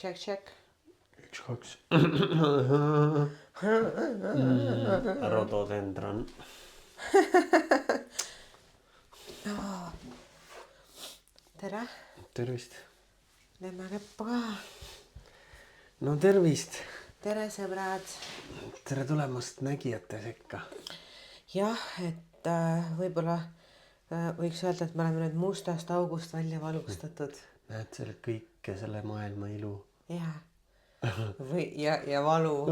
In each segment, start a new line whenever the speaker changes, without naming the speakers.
Check.
1, 2. Rododendron.
Tere.
Tervist.
Lähme käppa ka.
No tervist.
Tere, sõbrad.
Tere tulemast nägijate sekka.
Jah, et võib-olla võiks öelda, et me oleme nüüd mustast august välja valgustatud.
Näed selle kõike, selle maailma ilu.
Jah. Ja valu.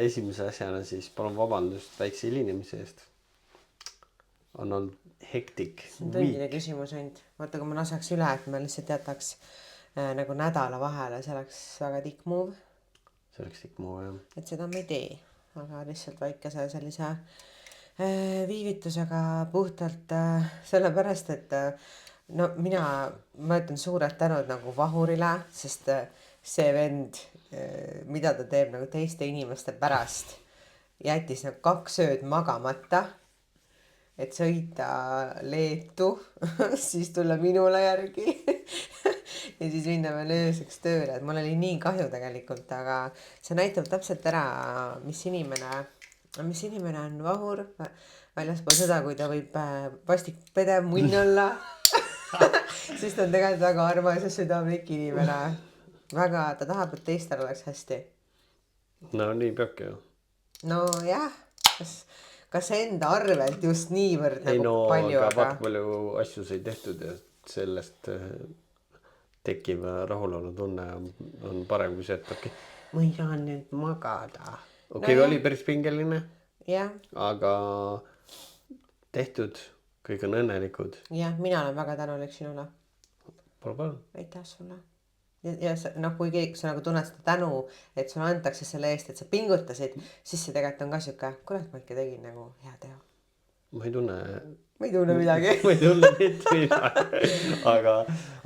Esimese asjana siis palun vabandust väikse hilinemise eest. On olnud hektik.
See on tundide küsimus ainult. Vaata, kui ma laseks üle, et me lihtsalt jätaks nagu nädala vahele, see oleks väga tikk move.
See oleks tikk move, jah.
Et seda me ei tee, aga lihtsalt väikese sellise viivitusega puhtalt sellepärast, et no ma ütlen suured tänud nagu Vahurile, sest see vend, mida ta teeb nagu teiste inimeste pärast, jättis nagu 2 ööd magamata, et sõita Leetu, siis tulla minule järgi ja siis minna veel ööseks tööle, et mul oli nii kahju tegelikult, aga see näitab täpselt ära, mis inimene on Vahur, väljaspool seda, kui ta võib vastik pedev munn olla, siis ta on tegelikult väga armas ja südamlik inimene. Väga, ta tahab, et teistel oleks hästi.
No nii peabki ju.
No jah, kas enda arvelt just niivõrd
ei,
nagu
no,
palju,
aga vaata palju asju sai tehtud ja sellest tekkiv rahulolu tunne on parem kui see, et okei, ma ei saa nüüd magada. Okei, oli päris pingeline,
jah,
aga tehtud, kõik on õnnelikud.
jah, mina olen väga tänulik sinule.
Palun.
Aitäh sulle. Ja kui keegi sa nagu tunned seda tänu, et sulle antakse selle eest, et sa pingutasid, siis see tegelikult on ka siuke, kurat, ma ikka tegin nagu hea teo.
Ma ei tunne
midagi.
ma ei tunne mitte midagi.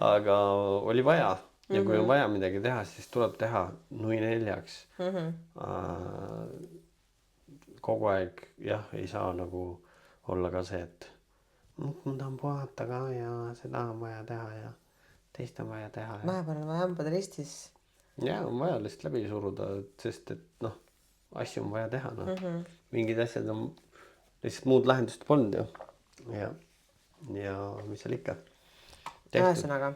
aga oli vaja. Ja kui on vaja midagi teha, siis tuleb teha nui 4. Kogu aeg jah, ei saa nagu olla ka see, et ma tahan puhata ka ja seda on vaja teha ja teist on vaja teha.
Vahepeal on vaja hambad ristis.
Ja on vaja lihtsalt läbi suruda, sest et asju on vaja teha. Mingid asjad on lihtsalt muud lahendust polnud ju. Ja mis seal ikka tehtud.
Ühesõnaga,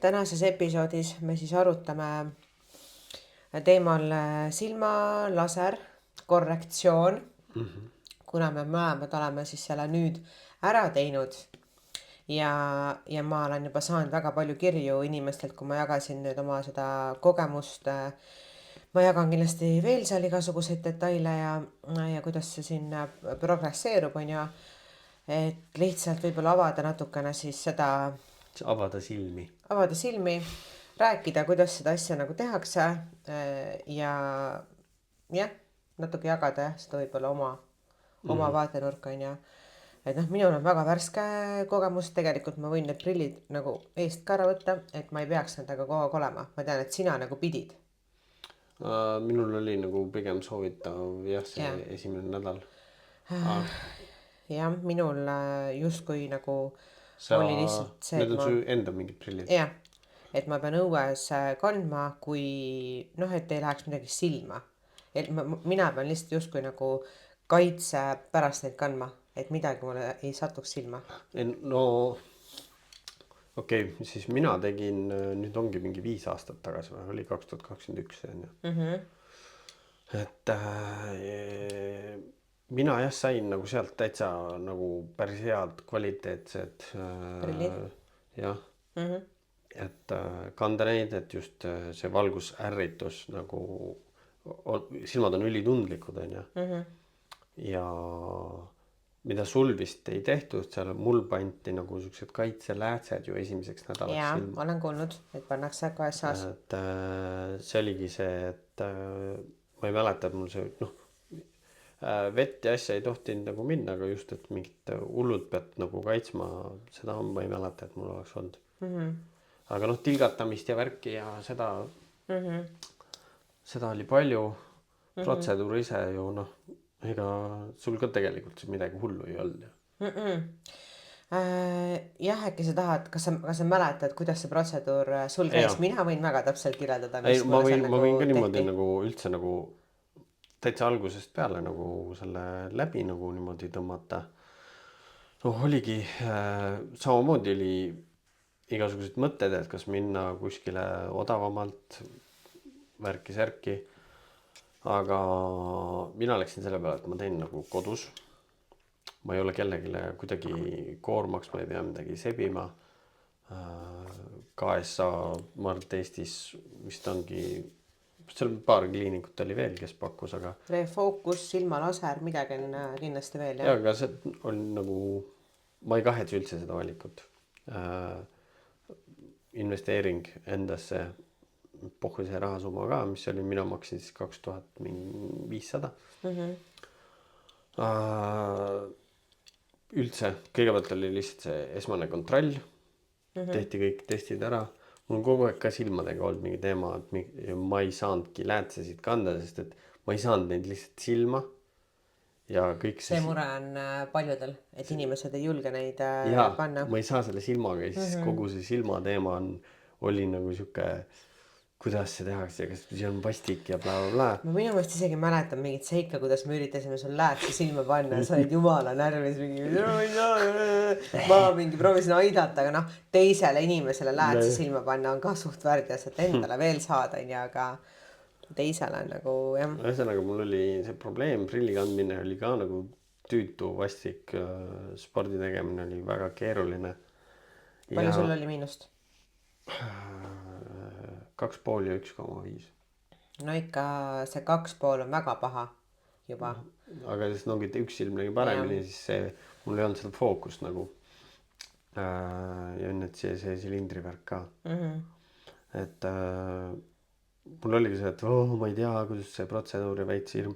tänases episoodis me siis arutame teemal silmalaser korrektsioon, kuna me mõlemad oleme siis selle nüüd ära teinud. Ja ma olen juba saanud väga palju kirju inimestelt, kui ma jagasin nüüd oma seda kogemust. Ma jagan kindlasti veel seal igasuguseid detaile ja kuidas see siin progresseerub, on ju. Et lihtsalt võib-olla avada natukene siis seda.
Avada silmi,
rääkida, kuidas seda asja nagu tehakse ja jah, natuke jagada seda võib-olla oma vaatenurka, on ju. Et minul on väga värske kogemus, tegelikult ma võin need prillid nagu eest ka ära võtta, et ma ei peaks nendega kogu aeg olema. Ma tean, et sina nagu pidid.
minul oli nagu pigem soovitav see esimene nädal.
Jah, minul justkui nagu oli lihtsalt see,
need on su enda mingid prillid.
Jah, et ma pean õues kandma, kui et ei läheks midagi silma. Et mina pean lihtsalt justkui nagu kaitse pärast neid kandma, et midagi mulle ei satuks silma.
No okei, siis mina tegin, nüüd ongi mingi 5 aastat tagasi, oli 2021 on ju. Et mina sain nagu sealt täitsa nagu päris head kvaliteetsed
prillid.
Jah, et kanda neid, et just see valgusärritus nagu, silmad on ülitundlikud on ju. Ja mida sul vist ei tehtud, seal mul pandi nagu sellised kaitseläätsed ju esimeseks nädalaks
silma.
Silma.
Ma olen kuulnud, et pannakse KSA-s.
Et see oligi see, et ma ei mäleta, et mul see vett ja asja ei tohtinud nagu minna, aga just, et mingit hullult pead nagu kaitsma, seda ma ei mäleta, et mul oleks olnud. Aga tilgatamist ja värki ja seda oli palju. Protseduur ise ju ega sul ka tegelikult midagi hullu ei olnud.
Jah, äkki sa tahad, kas sa mäletad, kuidas see protseduur sul käis?
Jaa.
Mina võin väga täpselt kirjeldada,
Ei,
mis mulle seal
ma
nagu
võin ka niimoodi
tehti.
nagu üldse nagu täitsa algusest peale nagu selle läbi nagu niimoodi tõmmata. Noh, oligi samamoodi oli igasugused mõtted, et kas minna kuskile odavamalt värki-särki. Aga mina läksin selle peale, et ma teen nagu kodus. Ma ei ole kellegile kuidagi koormaks, ma ei pea midagi sebima. KSA, ma arvan, et Eestis vist ongi, seal paar kliinikut oli veel, kes pakkus, aga
Refocus, silmalaser, midagi on kindlasti veel,
ja,
jah?
aga see on nagu, ma ei kahetse üldse seda valikut. Investeering endasse, pohhu see rahasumma ka, mis oli, mina maksin siis 2500. Üldse, kõigepealt oli lihtsalt see esmane kontroll, tehti kõik testid ära. Mul on kogu aeg ka silmadega olnud mingi teema, et ma ei saanudki läätsesid kanda, sest et ma ei saanud neid lihtsalt silma. Ja kõik
See mure on paljudel, et inimesed ei julge neid
ja
panna.
ma ei saa selle silmaga ja siis kogu see silma teema oli nagu sihuke, kuidas see tehakse, kas see on vastik ja bla bla bla.
Ma minu meelest isegi mäletan mingit seika, kuidas me üritasime sul läätse silma panna ja sa olid jumala närvis mingi, ma mingi proovisin aidata, aga noh, teisele inimesele läätse silma panna on ka suht värdjas, et endale veel saada, aga teisele on nagu jah.
Ühesõnaga, mul oli see probleem, prilli kandmine oli ka nagu tüütu, vastik, spordi tegemine oli väga keeruline.
Palju sul oli miinust?
2,5 ja 1,5.
No ikka see 2,5 on väga paha juba.
Aga siis ongi üks silm nägi paremini, siis see, mul ei olnud seda fookust nagu. Ja nüüd see silindrivärk ka. Et mul oligi see, et ma ei tea, kuidas see protseduur ja veits hirm.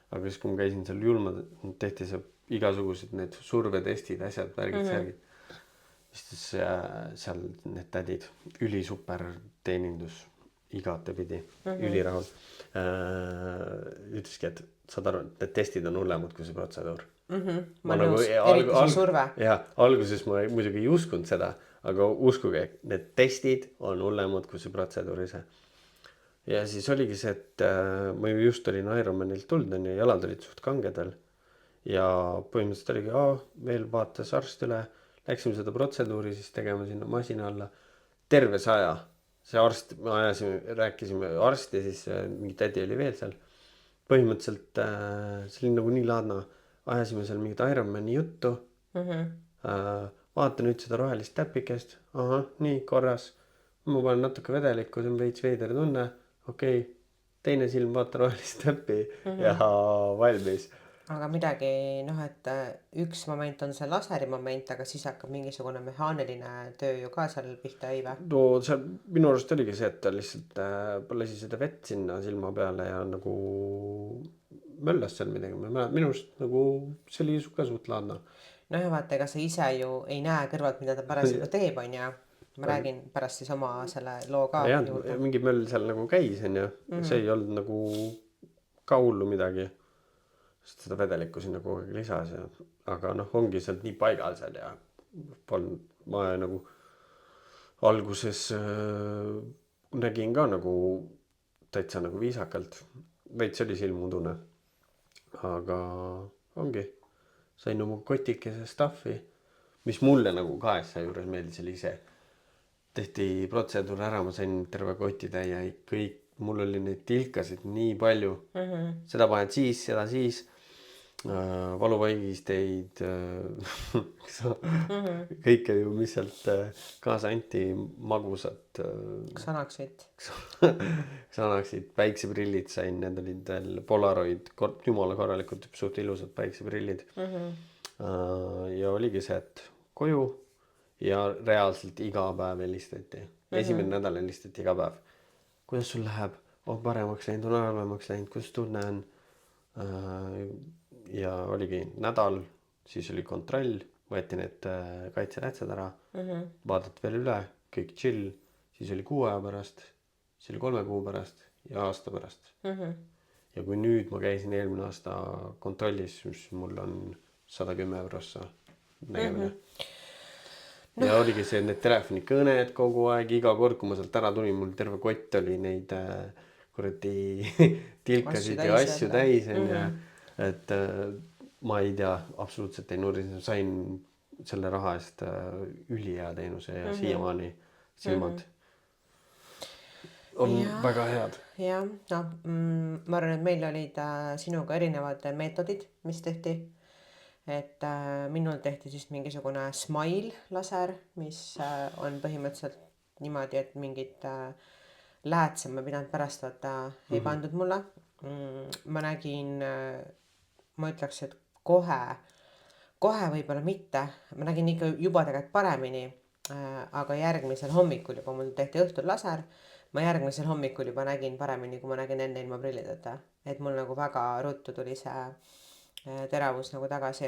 Aga siis, kui ma käisin seal julmad, tehti see igasugused need survetestid, asjad, värgid, särgid. Siis seal need tädid, üli super teenindus, igatepidi, ülirahul. Ütleski, et saad aru, need testid on hullemad kui see protseduur.
Ma nõus, eriti see surve.
Ja alguses ma muidugi ei uskunud seda, aga uskuge, need testid on hullemad kui see protseduur ise. Ja siis oligi see, et ma just olin Ironmanilt tulnud ja jalad olid suht kangedel. Ja põhimõtteliselt oligi, veel vaatas arst üle. Läksime seda protseduuri siis tegema sinna masina alla. Terve 100. See arst, rääkisime arst ja siis mingi tädi oli veel seal. Põhimõtteliselt see oli nagu nii laadna. Ajasime seal mingit Ironmani juttu. Vaata nüüd seda rohelist täpikest. Nii, korras. Ma panen natuke vedelikku, see on veits veider tunne. Okei, teine silm vaata rohelist täppi ja valmis.
Aga midagi, et üks moment on see laseri moment, aga siis hakkab mingisugune mehaaniline töö ju ka seal pihta ei või?
No seal minu arust oligi see, et ta lihtsalt lasi seda vett sinna silma peale ja nagu möllas seal midagi. Minu arust nagu see oli ka suht laadna.
No ja vaata, ega sa ise ju ei näe kõrvalt, mida ta parasjagu teeb, on ju. Ma räägin pärast siis oma selle loo ka juurde.
Mingi möll seal nagu käis, on ju. See ei olnud nagu ka hullu midagi. Sest seda vedelikku sinna kogu aeg lisas. Aga ongi sealt nii paigal seal ja ma nagu alguses nägin ka nagu täitsa nagu viisakalt. Veits oli silmudune. Aga ongi. Sain oma kotikese staffi, mis mulle nagu KSA juures meeldis oli ise. Tehti protseduur ära, ma sain terve kotitäie kõik. Mul oli neid tilkasid nii palju. Seda paned siis, seda siis. Valuvaigisteid. Kõike ju, mis sealt kaasa anti, magusat. Xanaxid, päikseprillid sain. Need olid veel Polaroid, jumala korralikult, suht ilusad päikseprillid. Ja oligi see, et koju ja reaalselt iga päev helistati. Esimene nädal helistati iga päev. Kuidas sul läheb? On paremaks läinud, on halvemaks läinud, kuidas tunne on? Ja oligi nädal, siis oli kontroll, võeti need kaitsetähtsad ära, vaadati veel üle, kõik chill, siis oli 6 aja pärast, siis oli 3 kuu pärast ja aasta pärast. Ja kui nüüd ma käisin eelmine aasta kontrollis, mis mul on 110 eurossa nägemine. ja oligi see, need telefonikõned kogu aeg, iga kord, kui ma sealt ära tulin, mul terve kott oli neid kuradi tilkasid ja asju täis, onju. Et ma ei tea, absoluutselt ei nurisenud, sain selle raha eest ülihea teenuse ja siiamaani silmad on väga head.
jah, noh, ma arvan, et meil olid sinuga erinevad meetodid, mis tehti. Et minul tehti siis mingisugune Smile laser, mis on põhimõtteliselt niimoodi, et mingit läätse ma pidanud pärast vaata ei pandud mulle. Ma nägin, ma ütleks, et kohe võib-olla mitte, ma nägin ikka juba tegelikult paremini, aga järgmisel hommikul juba mul tehti õhtul laser, ma järgmisel hommikul juba nägin paremini, kui ma nägin enne ilma prillideta, et mul nagu väga ruttu tuli see teravus nagu tagasi.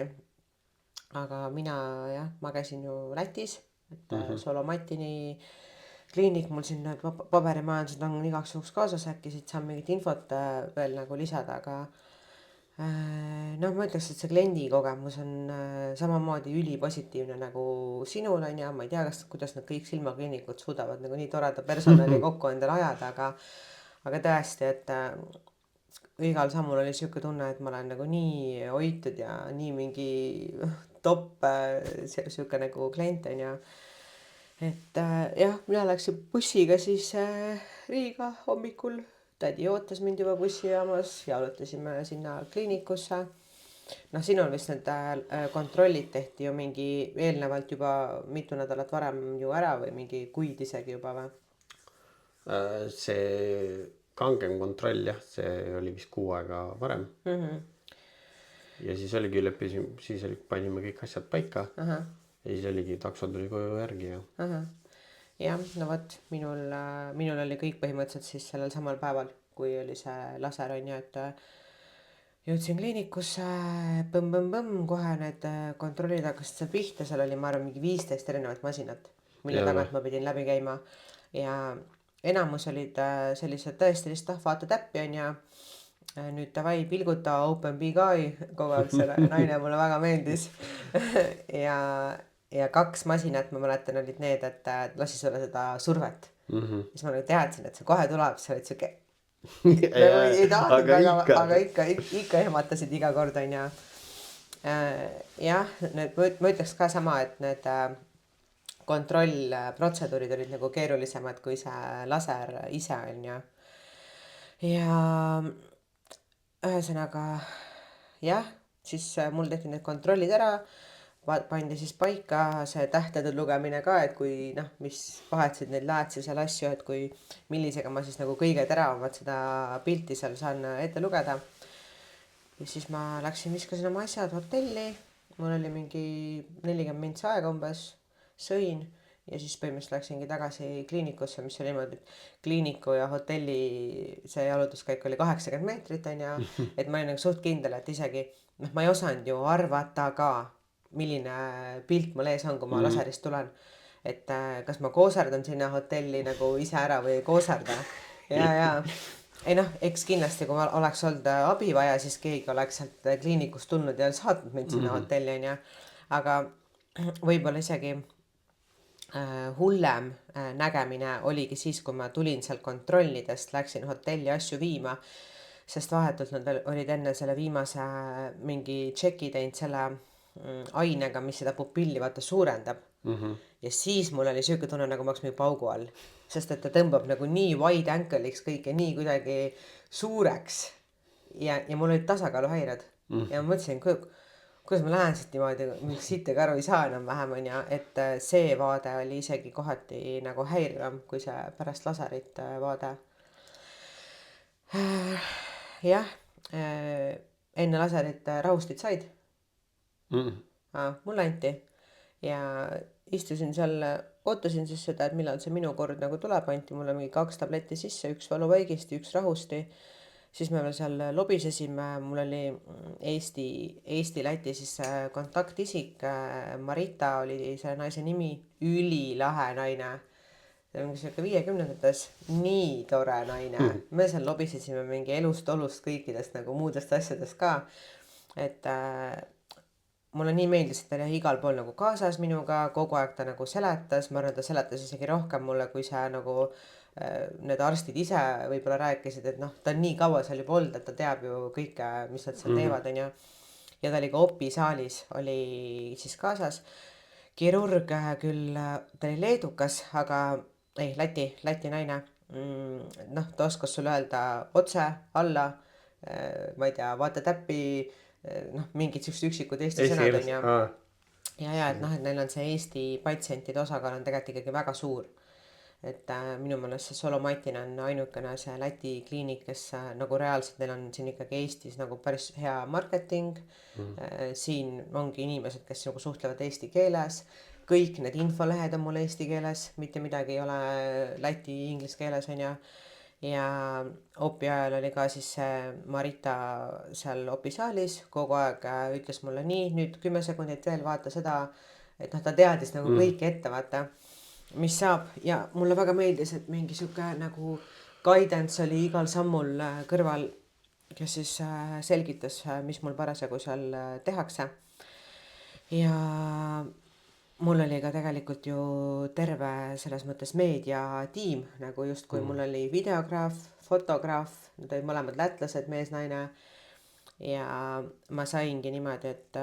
Aga mina jah, ma käisin ju Lätis, et Solomatini kliinik mul siin need paberimajandused on igaks juhuks kaasas, äkki siit saan mingit infot veel nagu lisada, aga noh, ma ütleks, et see kliendi kogemus on samamoodi ülipositiivne nagu sinul on ja ma ei tea, kuidas nad kõik silmakliinikud suudavad nagu nii toreda personali kokku endale ajada, aga tõesti, et igal sammul oli siuke tunne, et ma olen nagu nii hoitud ja nii mingi top siuke nagu klient on ja et jah, mina läksin bussiga siis Riiga hommikul, tädi ootas mind juba bussijaamas, jalutasime sinna kliinikusse. Noh, sinul vist need kontrollid tehti ju mingi eelnevalt juba mitu nädalat varem ju ära või mingi kuid isegi juba või?
See kangem kontroll jah, see oli vist 6 aega varem. Ja siis oligi, panime kõik asjad paika. Ja siis oligi, takso tuli koju järgi ja.
Jah, no võt, minul oli kõik põhimõtteliselt siis sellel samal päeval, kui oli see laser on ju, et jõudsin kliinikusse, kohe need kontrollid hakkasid seal pihta, seal oli ma arvan mingi 15 erinevat masinat, mille tagant ma pidin läbi käima ja enamus olid sellised tõesti lihtsalt vaata täppi on ja nüüd davai pilguta OpenBGI, kogu aeg selle naine mulle väga meeldis ja 2 masinat ma mäletan olid need, et lasi sulle seda survet. Siis ma nagu teadsin, et see kohe tuleb, sa olid siuke ei tahtnud väga, aga ikka ehmatasid iga kord on ja jah, ma ütleks ka sama, et need kontrollprotseduurid olid nagu keerulisemad kui see laser ise on ja ühesõnaga jah, siis mul tehti need kontrollid ära, pandi siis paika see tähtede lugemine ka, et kui noh, mis vahetsid neid läätsi seal asju, et kui millisega ma siis nagu kõige teravamat seda pilti seal saan ette lugeda. Ja siis ma läksin, viskasin oma asjad hotelli, mul oli mingi 40 mintsi aega umbes, sõin ja siis põhimõtteliselt läksingi tagasi kliinikusse, mis oli niimoodi, et kliiniku ja hotelli see jalutuskäik oli 80 meetrit on ja et ma olin nagu suht kindel, et isegi noh, ma ei osanud ju arvata ka, milline pilt mul ees on, kui ma laserist tulen, et kas ma kooserdan sinna hotelli nagu ise ära või ei kooserda ja ei noh, eks kindlasti kui oleks olnud abi vaja, siis keegi oleks sealt kliinikust tulnud ja saatnud mind sinna hotelli on ja aga võib-olla isegi hullem nägemine oligi siis, kui ma tulin sealt kontrollidest, läksin hotelli asju viima, sest vahetult nad olid enne selle viimase mingi tšeki teinud selle ainega, mis seda pupilli vaata suurendab ja siis mul oli siuke tunne, nagu ma oleks mingi paugu all, sest et ta tõmbab nagu nii wide ankle'iks kõike nii kuidagi suureks ja mul olid tasakaaluhäired ja ma mõtlesin, kuidas ma lähen siit niimoodi, miks siit aru ei saa enam-vähem on ja et see vaade oli isegi kohati nagu häirivam kui see pärast laserit vaade. Jah, enne laserit rahustit said? Mulle anti ja istusin seal, ootasin siis seda, et millal see minu kord nagu tuleb, anti mulle mingi 2 tabletti sisse, 1 valuvaigisti, 1 rahusti. Siis me veel seal lobisesime, mul oli Eesti-Läti siis kontaktisik, Marita oli see naise nimi, ülilahe naine, mingi siuke 50-ndates, nii tore naine, me seal lobisesime mingi elust-olust kõikidest nagu muudest asjadest ka, et mulle nii meeldis, et ta oli igal pool nagu kaasas minuga, kogu aeg ta nagu seletas, ma arvan, ta seletas isegi rohkem mulle, kui see nagu need arstid ise võib-olla rääkisid, et noh, ta on nii kaua seal juba olnud, et ta teab ju kõike, mis nad seal teevad, onju. Ja ta oli ka opisaalis, oli siis kaasas. Kirurg küll, ta oli leedukas, aga ei, Läti naine. Noh, ta oskas sulle öelda otse, alla, ma ei tea, vaata täppi, noh, mingid siuksed üksikud eesti sõnad on ju. Ja, et noh, et neil on see Eesti patsientide osakaal on tegelikult ikkagi väga suur. Et minu meelest see Solomatin on ainukene see Läti kliinik, kes nagu reaalselt neil on siin ikkagi Eestis nagu päris hea marketing. Siin ongi inimesed, kes nagu suhtlevad eesti keeles. Kõik need infolehed on mul eesti keeles, mitte midagi ei ole läti inglise keeles on ju. Ja opi ajal oli ka siis Marita seal opisaalis, kogu aeg ütles mulle nii, nüüd 10 sekundit veel, vaata seda, et noh, ta teadis nagu kõike ette, vaata, mis saab. Ja mulle väga meeldis, et mingi sihuke nagu guidance oli igal sammul kõrval, kes siis selgitas, mis mul parasjagu seal tehakse. Ja mul oli ka tegelikult ju terve selles mõttes meediatiim, nagu justkui mul oli videograaf, fotograaf, nad olid mõlemad lätlased, mees, naine. Ja ma saingi niimoodi, et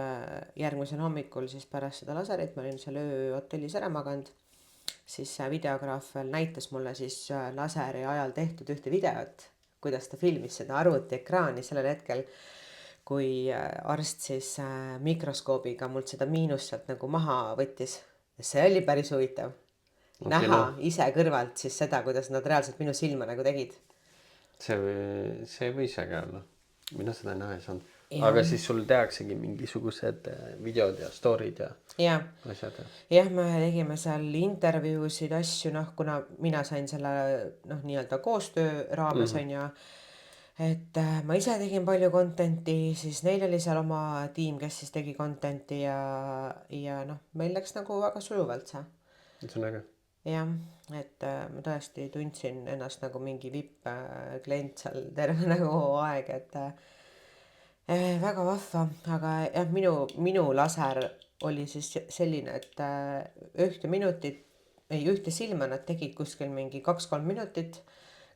järgmisel hommikul siis pärast seda laserit, ma olin seal ööhotellis ära maganud, siis videograaf veel näitas mulle siis laseri ajal tehtud ühte videot, kuidas ta filmis seda arvutiekraani sellel hetkel, kui arst siis mikroskoobiga mult seda miinust sealt nagu maha võttis. See oli päris huvitav. Näha ise kõrvalt siis seda, kuidas nad reaalselt minu silma nagu tegid.
See võis äge olla. Mina seda näha ei saanud. Aga siis sul tehaksegi mingisugused videod ja story'd ja asjad.
Jah, me tegime seal intervjuusid, asju, noh, kuna mina sain selle noh, nii-öelda koostöö raames on ju. Et ma ise tegin palju content'i, siis neil oli seal oma tiim, kes siis tegi content'i ja noh, meil läks nagu väga sujuvalt see.
See on äge.
Jah, et ma tõesti tundsin ennast nagu mingi vipp klient seal terve nagu aeg, et väga vahva, aga jah, minu laser oli siis selline, et ühte silma nad tegid kuskil mingi 2-3 minutit.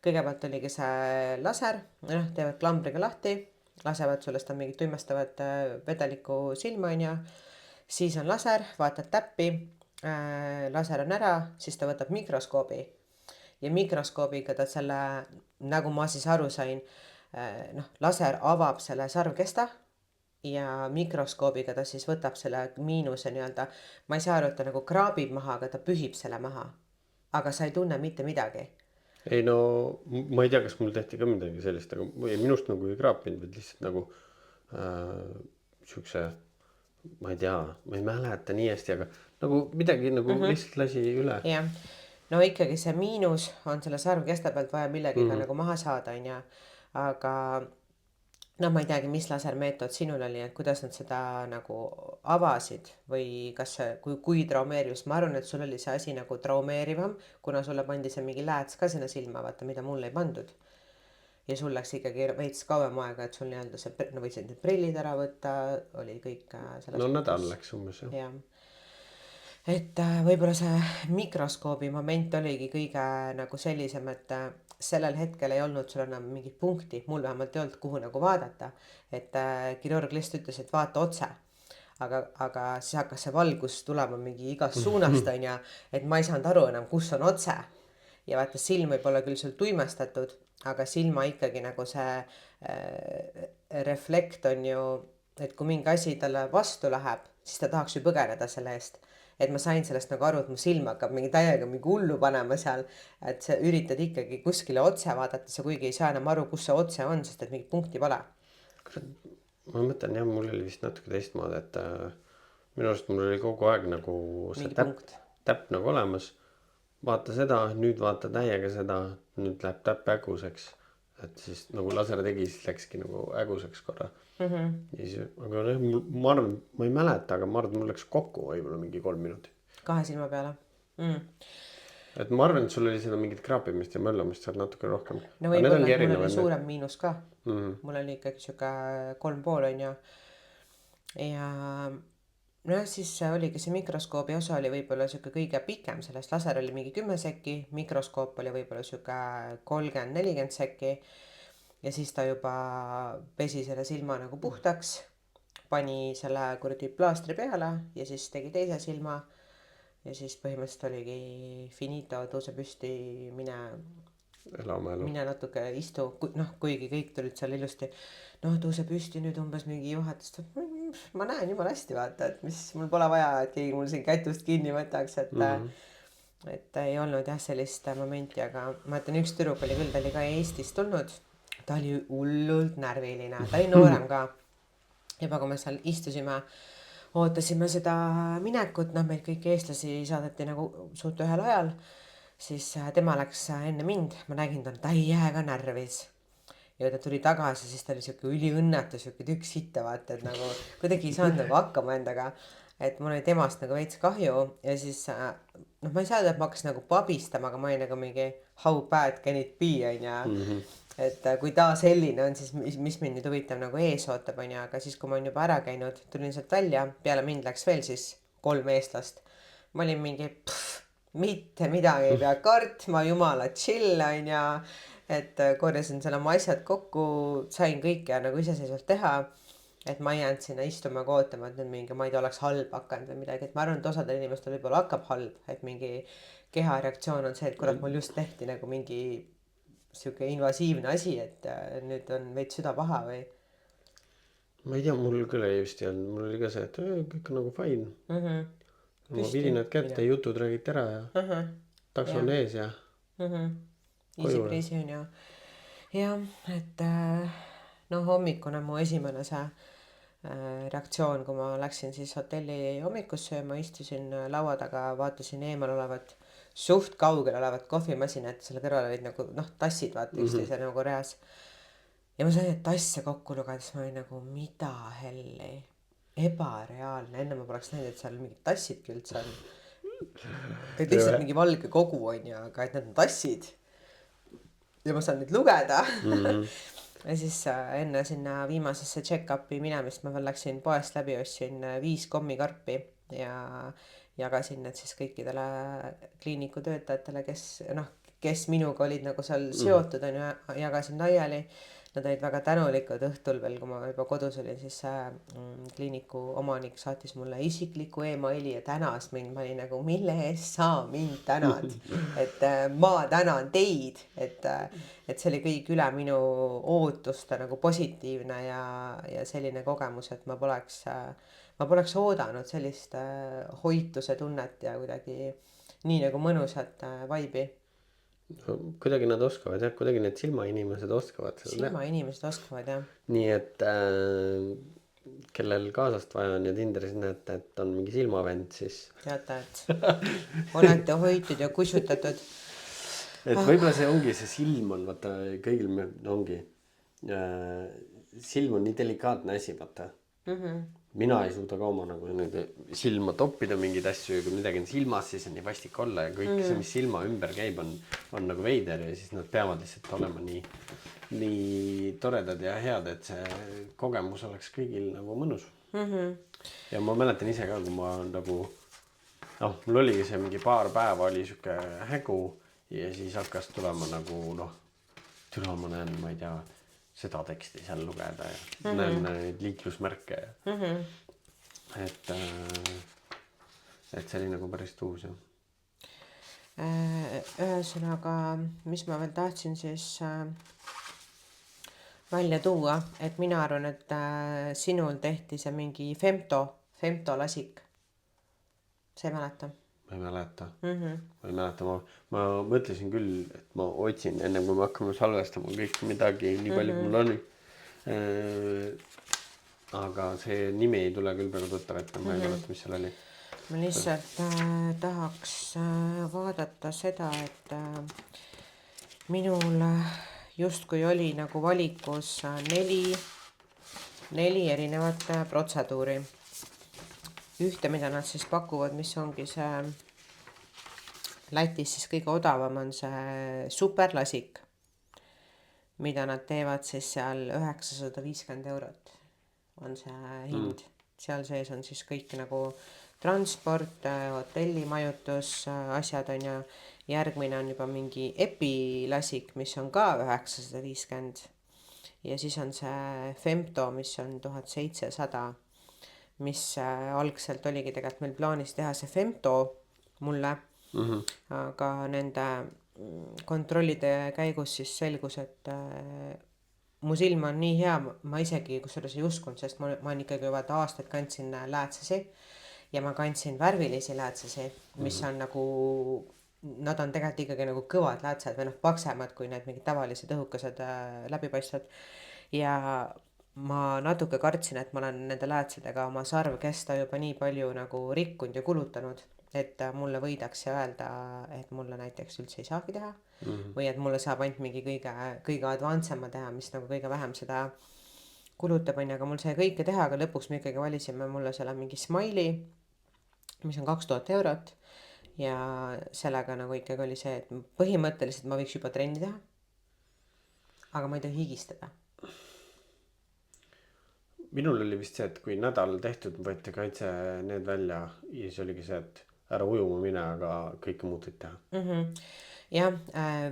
Kõigepealt oligi see laser, noh, teevad klambriga lahti, lasevad sulle seda mingit tuimestavat vedelikku silma on ja siis on laser, vaatad täppi, laser on ära, siis ta võtab mikroskoobi ja mikroskoobiga ta selle, nagu ma siis aru sain, noh, laser avab selle sarvkesta ja mikroskoobiga ta siis võtab selle miinuse nii-öelda, ma ei saa aru, et ta nagu kraabib maha, aga ta pühib selle maha, aga sa ei tunne mitte midagi.
Ei no, ma ei tea, kas mul tehti ka midagi sellist, aga minust nagu ei kraapinud, vaid lihtsalt nagu siukse, ma ei tea, ma ei mäleta nii hästi, aga nagu midagi nagu lihtsalt lasi üle.
Jah, no ikkagi see miinus on selle sarvkesta pealt vaja millegiga nagu maha saada, on ja, aga noh, ma ei teagi, mis lasermeetod sinul oli, et kuidas nad seda nagu avasid või kas see, kui traumeeriv, ma arvan, et sul oli see asi nagu traumeerivam, kuna sulle pandi see mingi lääts ka sinna silma, vaata, mida mul ei pandud. Ja sul läks ikkagi veits kauem aega, et sul nii-öelda see, no võisid need prillid ära võtta, oli kõik
no nädal läks umbes
jah. Et võib-olla see mikroskoobi moment oligi kõige nagu sellisem, et sellel hetkel ei olnud sul enam mingit punkti, mul vähemalt ei olnud, kuhu nagu vaadata, et kirurg lihtsalt ütles, et vaata otse, aga siis hakkas see valgus tulema mingi igast suunast on ja, et ma ei saanud aru enam, kus on otse ja vaata, silm võib olla küll sul tuimestatud, aga silma ikkagi nagu see reflekt on ju, et kui mingi asi talle vastu läheb, siis ta tahaks ju põgeneda selle eest. Et ma sain sellest nagu aru, et mu silm hakkab mingi täiega mingi hullu panema seal, et sa üritad ikkagi kuskile otse vaadata, sa kuigi ei saa enam aru, kus see otse on, sest et mingit punkti pole.
Ma mõtlen jah, mul oli vist natuke teistmoodi, et minu arust mul oli kogu aeg nagu see täpp nagu olemas. Vaata seda, nüüd vaata täiega seda, nüüd läheb täpp äguseks. Et siis nagu laser tegi, siis läkski nagu äguseks korra. Aga ma arvan, ma ei mäleta, aga ma arvan, mul läks kokku võib-olla mingi 3 minutit.
2 silma peale.
Et ma arvan, et sul oli seda mingit kraapimist ja möllamist seal natuke rohkem.
No võib-olla, et mul oli suurem miinus ka. Mul oli ikkagi siuke 3,5 on ju. Ja nojah, siis oligi see mikroskoobi osa oli võib-olla sihuke kõige pikem, sellest laser oli mingi 10 sekki, mikroskoop oli võib-olla sihuke 30-40 sekki ja siis ta juba pesi selle silma nagu puhtaks, pani selle kuradi plaastri peale ja siis tegi teise silma ja siis põhimõtteliselt oligi finito, tõuse püsti,
elama elu.
mine natuke istu, kuigi kõik tulid seal ilusti, tõuse püsti nüüd umbes mingi juhatus, ma näen jumala hästi, vaata, et mis, mul pole vaja, et keegi mul siin kätust kinni võtaks, et ei olnud jah sellist momenti, aga ma ütlen, üks tüdruk oli küll, ta oli ka Eestist tulnud, ta oli hullult närviline, ta oli noorem ka, juba kui me seal istusime, ootasime seda minekut, meid kõiki eestlasi saadeti nagu suht ühel ajal, siis tema läks enne mind, ma nägin, ta on täiega närvis ja ta tuli tagasi, siis ta oli siuke üliõnnetu, siuke tükk sitta, vaata, et nagu kuidagi ei saanud nagu hakkama endaga, et mul oli temast nagu veits kahju ja siis ma ei saa öelda, et ma hakkasin nagu pabistama, aga ma olin nagu mingi how bad can it be, onju, et kui ta selline on, siis mis mind nüüd huvitab nagu ees ootab, onju, aga siis, kui ma olin juba ära käinud, tulin sealt välja, peale mind läks veel siis 3 eestlast, ma olin mingi mitte midagi ei pea kartma, jumala chill, onju, et korjasin seal oma asjad kokku, sain kõike nagu iseseisvalt teha, et ma ei jäänud sinna istuma ega ootama, et nüüd mingi, ma ei tea, oleks halb hakanud või midagi, et ma arvan, et osadel inimestel võib-olla hakkab halb, et mingi kehareaktsioon on see, et kurat, mul just tehti nagu mingi sihuke invasiivne asi, et nüüd on veits süda paha või
ma ei tea, mul küll vist ei olnud, mul oli ka see, et kõik on nagu fine. Ma pidin nad kätte, jutud räägiti ära ja takso on ees ja
easy breezy on ju. jah, et hommikune mu esimene see reaktsioon, kui ma läksin siis hotelli hommikust sööma, istusin laua taga, vaatasin eemal olevat suht kaugel olevat kohvimasinat, selle kõrval olid nagu tassid, vaata üksteise nagu reas ja ma sain neid tasse kokku lugeda, siis ma olin nagu mida helli, ebareaalne, enne ma poleks näinud, et seal mingid tassidki üldse on, et lihtsalt mingi valge kogu on ju, aga et need on tassid ja ma saan neid lugeda ja siis enne sinna viimasesse check-up'i minemist ma veel läksin poest läbi, ostsin 5 kommikarpi ja jagasin need siis kõikidele kliiniku töötajatele, kes minuga olid nagu seal seotud, on ju, jagasin laiali. Nad olid väga tänulikud õhtul veel, kui ma juba kodus olin, siis kliiniku omanik saatis mulle isikliku emaili ja tänas mind, ma olin nagu, mille eest sa mind tänad, et ma tänan teid, et see oli kõik üle minu ootuste nagu positiivne ja selline kogemus, et ma poleks oodanud sellist hoituse tunnet ja kuidagi nii nagu mõnusat vibe'i.
kuidagi nad oskavad jah, kuidagi need silmainimesed oskavad seda teha.
Silmainimesed oskavad jah.
nii et kellel kaasast vaja on ja Tinderis näete, et on mingi silmavend, siis
teate, et olete hoitud ja kussutatud.
et võib-olla see ongi, see silm on vaata kõigil ongi silm on nii delikaatne asi, vaata. Mina ei suuda ka oma nagu nüüd silma toppida mingeid asju ja kui midagi on silmas, siis on nii vastik olla ja kõik see, mis silma ümber käib, on nagu veider ja siis nad peavad lihtsalt olema nii toredad ja head, et see kogemus oleks kõigil nagu mõnus. Ja ma mäletan ise ka, kui ma nagu mul oligi see mingi paar päeva oli siuke hägu ja siis hakkas tulema nagu türa ma näen, ma ei tea, seda teksti seal lugeda ja näen neid liiklusmärke ja et see oli nagu päris tuus jah.
Ühesõnaga, mis ma veel tahtsin siis välja tuua, et mina arvan, et sinul tehti see mingi femto lasik. Sa ei mäleta?
Ma ei mäleta. Ma ei mäleta, ma mõtlesin küll, et ma otsin enne kui me hakkame salvestama kõik midagi, nii palju kui mul on. Aga see nimi ei tule küll praegu tuttav ette, ma ei mäleta, mis seal oli.
Ma lihtsalt tahaks vaadata seda, et minul justkui oli nagu valikus 4 erinevat protseduuri. Ühte, mida nad siis pakuvad, mis ongi see Lätis siis kõige odavam on see superlasik, mida nad teevad siis seal 950 € on see hind. seal sees on siis kõik nagu transport, hotelli majutus, asjad on ju. Järgmine on juba mingi epilasik, mis on ka 950 ja siis on see Femto, mis on 1700, mis algselt oligi tegelikult meil plaanis teha see Femto mulle, aga nende kontrollide käigus siis selgus, et mu silm on nii hea, ma isegi kusjuures ei uskunud, sest ma olen ikkagi juba aastaid kandsin läätsesi ja ma kandsin värvilisi läätsesi, mis on nagu, nad on tegelikult ikkagi nagu kõvad läätsed või noh, paksemad kui need mingid tavalised õhukesed läbipaistvad. Ja ma natuke kartsin, et ma olen nende läätsedega oma sarvkesta juba nii palju nagu rikkunud ja kulutanud, et mulle võidakse öelda, et mulle näiteks üldse ei saagi teha või et mulle saab ainult mingi kõige advantsema teha, mis nagu kõige vähem seda kulutab, on ju, aga mul sai kõike teha, aga lõpuks me ikkagi valisime mulle selle mingi Smile'i, mis on 2000 eurot ja sellega nagu ikkagi oli see, et põhimõtteliselt ma võiks juba trenni teha, aga ma ei tohi higistada.
Minul oli vist see, et kui nädal tehtud, võeti kaitse need välja ja siis oligi see, et ära ujuma mine, aga kõike muud võid teha.
Jah,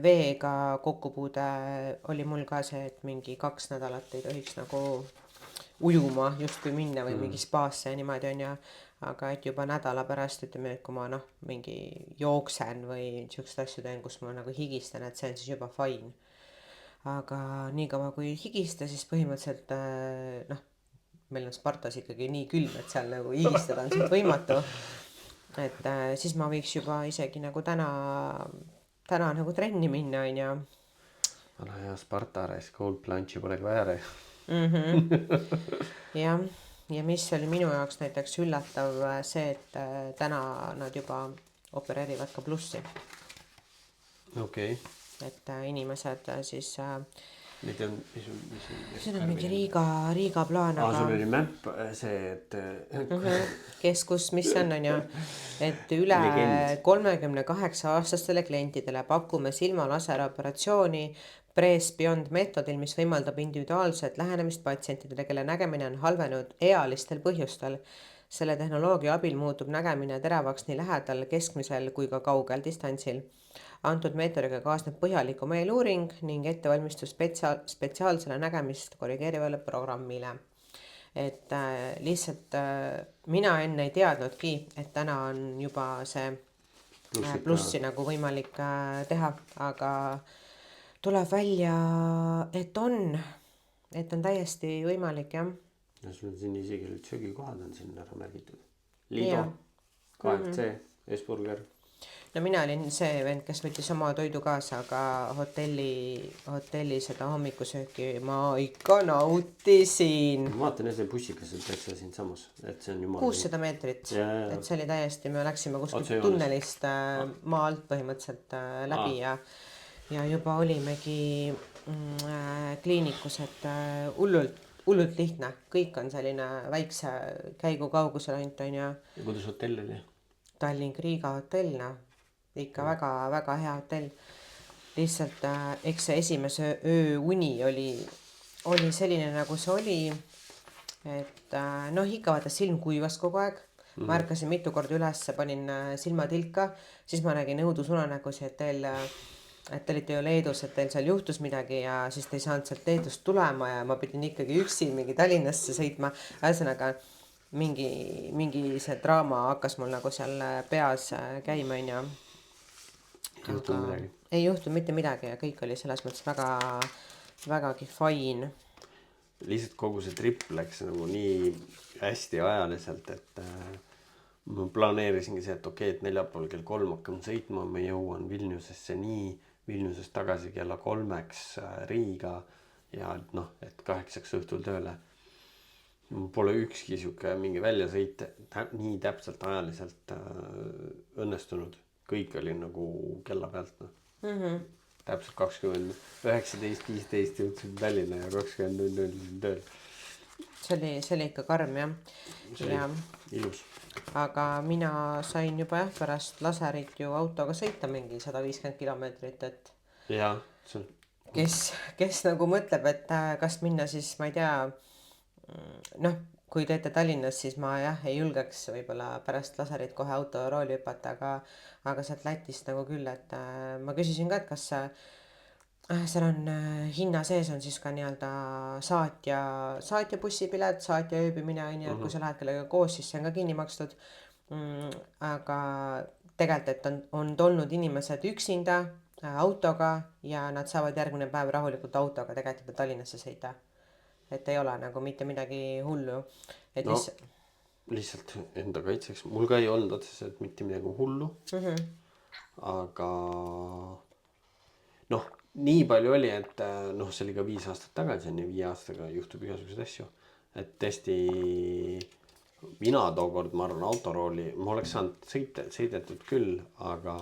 veega kokkupuude oli mul ka see, et mingi 2 nädalat ei tohiks nagu ujuma justkui minna või mingi spaasse ja niimoodi on ju, aga et juba nädala pärast, ütleme, et kui ma noh, mingi jooksen või niisugust asju teen, kus ma nagu higistan, et see on siis juba fine. Aga nii kaua kui higista, siis põhimõtteliselt noh, meil on Spartas ikkagi nii külm, et seal nagu higistada on suht võimatu. Et siis ma võiks juba isegi nagu täna nagu trenni minna, on ju.
Vana hea Sparta reis, cold plunge'i polegi vaja.
Jah, ja mis oli minu jaoks näiteks üllatav see, et täna nad juba opereerivad ka plussi.
Okei.
Et inimesed siis
Need on,
see on mingi Riiga plaan,
sul oli mäpp see, et
keskus, mis on ju, et üle 38-aastastele klientidele pakume silmalaseraoperatsiooni Press Beyond meetodil, mis võimaldab individuaalset lähenemist patsientidele, kelle nägemine on halvenud ealistel põhjustel. Selle tehnoloogia abil muutub nägemine teravaks nii lähedal, keskmisel kui ka kaugel distantsil. Antud meetodiga kaasneb põhjalikum eeluuring ning ettevalmistus spetsiaalsele nägemist korrigeerivale programmile. Et lihtsalt mina enne ei teadnudki, et täna on juba see plussi nagu võimalik teha, aga tuleb välja, et on täiesti võimalik, jah.
Ja sul on siin isegi nüüd söögikohad on siin ära märgitud. Liido, KFC, Esburger.
No mina olin see vend, kes võttis oma toidu kaasa, aga hotelli seda hommikusööki ma ikka nautisin.
Ma vaatan see bussikas, et täitsa siin samas, et see on jumala
600 meetrit, et see oli täiesti, me läksime kuskilt tunnelist maa alt põhimõtteliselt läbi ja juba olimegi kliinikus, et hullult lihtne, kõik on selline väikse käigu kaugusel ainult, on ju.
Ja kuidas hotell oli?
Tallink-Riiga hotell, ikka väga hea hotell. Lihtsalt eks see esimese öö uni oli selline, nagu see oli, et noh, ikka vaata silm kuivas kogu aeg. Ma ärkasin mitu korda üles, panin silmatilka, siis ma nägin õudusunenägusi, et te olite ju Leedus, et teil seal juhtus midagi ja siis te ei saanud sealt Leedust tulema ja ma pidin ikkagi üksi mingi Tallinnasse sõitma. Ühesõnaga mingi see draama hakkas mul nagu seal peas käima, on ju. Ei juhtunud mitte midagi ja kõik oli selles mõttes vägagi fine.
Lihtsalt kogu see trip läks nagu nii hästi ajaliselt, et ma planeerisingi see, et okei, et neljapäeval kell 3 hakkame sõitma, ma jõuan Vilniusesse nii, Vilniusest tagasi kella 3-ks Riiga ja noh, et 8-ks õhtul tööle. Pole ükski siuke mingi väljasõit nii täpselt ajaliselt õnnestunud. Kõik oli nagu kella pealt. Täpselt 19:15 jõudsin Tallinna ja 20:00 tööl.
See oli ikka karm, jah.
See oli ilus.
Aga mina sain juba pärast laserit ju autoga sõita mingi 150 kilomeetrit, et
ja,
kes nagu mõtleb, et kas minna siis, ma ei tea, noh, kui teete Tallinnas, siis ma jah ei julgeks võib-olla pärast laserit kohe autorooli hüpata, aga sealt Lätist nagu küll, et ma küsisin ka, et kas seal on hinna sees on siis ka nii-öelda saatja bussipilet, saatja ööbimine on ju, et kui sa lähed kellega koos, siis see on ka kinni makstud. Aga tegelikult, et on tulnud inimesed üksinda autoga ja nad saavad järgmine päev rahulikult autoga tegelikult juba Tallinnasse sõita. Et ei ole nagu mitte midagi hullu. Et
no lihtsalt enda kaitseks, mul ka ei olnud otseselt mitte midagi hullu. Aga noh, nii palju oli, et noh, see oli ka 5 aastat tagasi, 5 aastaga juhtub igasuguseid asju. Et tõesti mina tookord, ma arvan, autorooli, ma oleks saanud sõidetud küll, aga